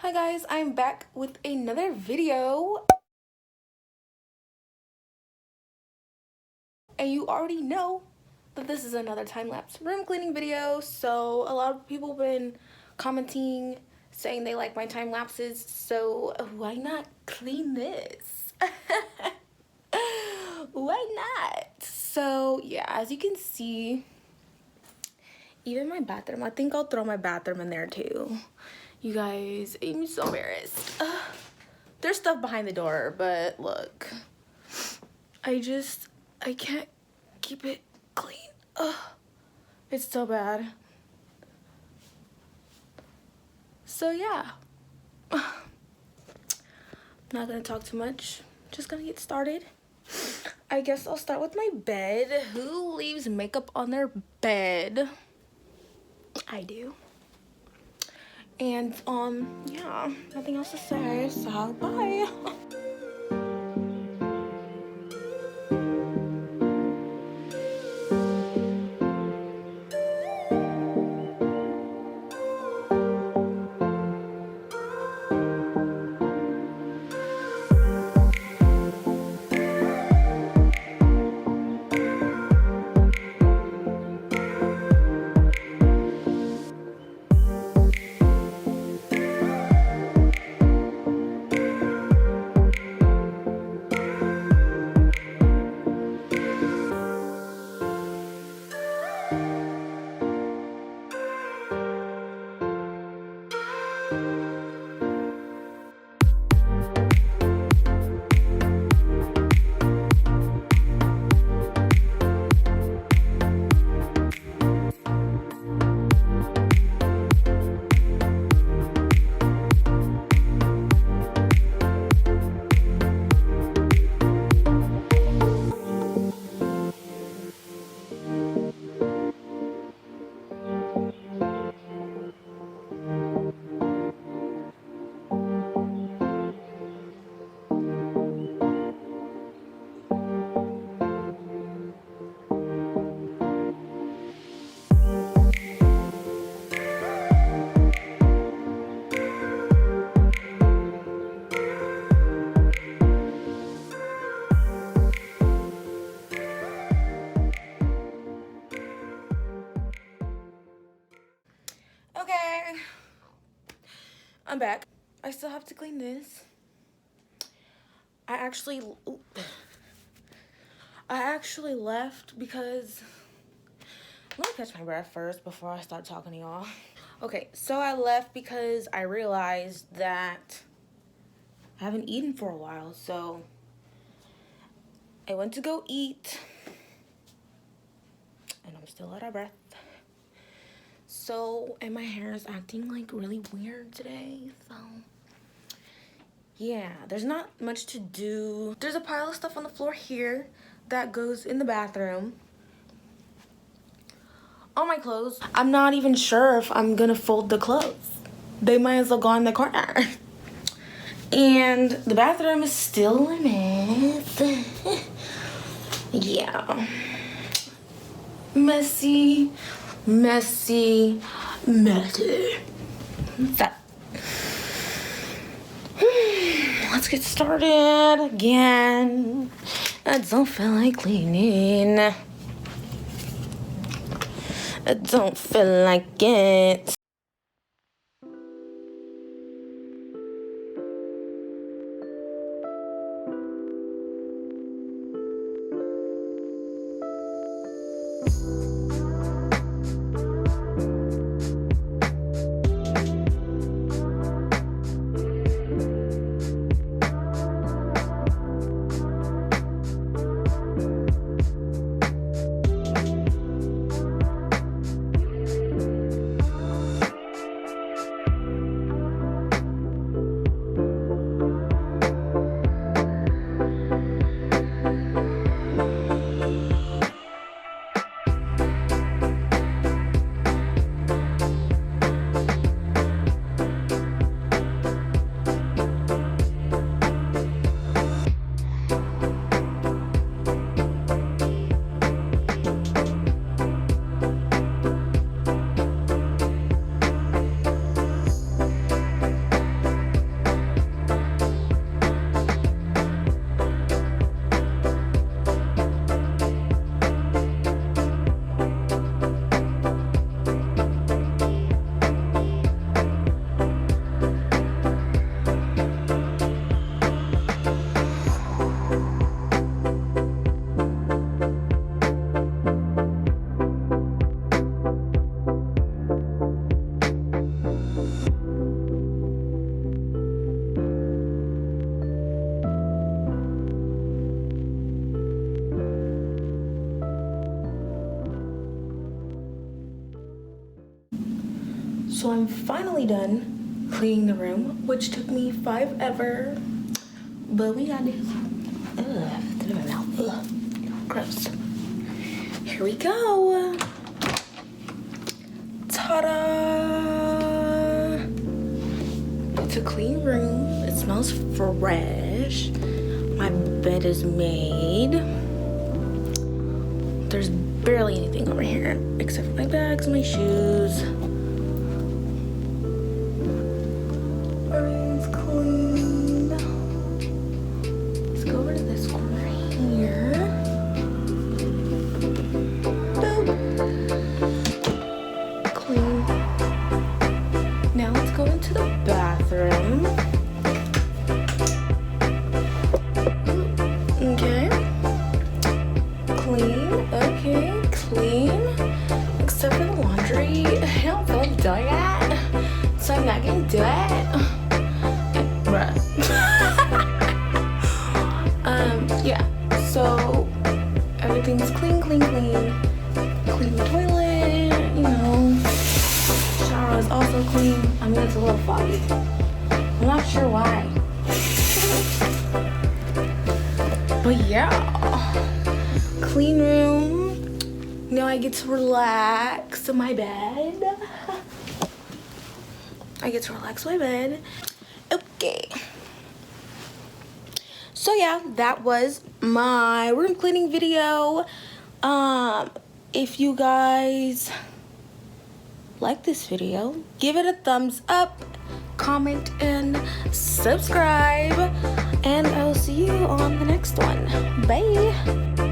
Hi guys, I'm back with another video. And you already know that this is another time-lapse room cleaning video. So a lot of people have been commenting saying they like my time lapses, so why not clean this? Why not? So yeah, as you can see, even my bathroom, I think I'll throw my bathroom in there too. You guys, I'm so embarrassed. There's stuff behind the door, but look, I can't keep it clean. It's so bad. So yeah, not gonna talk too much, just gonna get started. I guess I'll start with my bed. Who leaves makeup on their bed? I do. And yeah, nothing else to say, so bye. Okay, I'm back. I still have to clean this. I actually left because, let me catch my breath first before I start talking to y'all. Okay, so I left because I realized that I haven't eaten for a while, so I went to go eat and I'm still out of breath. So, and my hair is acting like really weird today, so yeah, there's not much to do. There's a pile of stuff on the floor here that goes in the bathroom. All my clothes, I'm not even sure if I'm gonna fold the clothes. They might as well go in the corner. And the bathroom is still a mess. Yeah. Messy, messy, messy. That. Let's get started again. I don't feel like cleaning. I don't feel like it. So I'm finally done cleaning the room, which took me forever, but we got this. Ugh, in my mouth. Ugh, gross. Here we go. Ta-da! It's a clean room. It smells fresh. My bed is made. There's barely anything over here except for my bags and my shoes. Everything's clean. Let's go over to this corner here. Boop. Clean. Now let's go into the bathroom. Okay. Clean. Okay. Clean. Except for the laundry. I don't feel like doing that, so I'm not gonna do it. Bruh. Yeah. So everything's clean. Clean the toilet. You know. Shower is also clean. I mean, it's a little foggy. I'm not sure why. But yeah, clean room. Now I get to relax in my bed. Okay. So yeah, that was my room cleaning video. If you guys like this video, give it a thumbs up, comment, and subscribe. And I'll see you on the next one. Bye.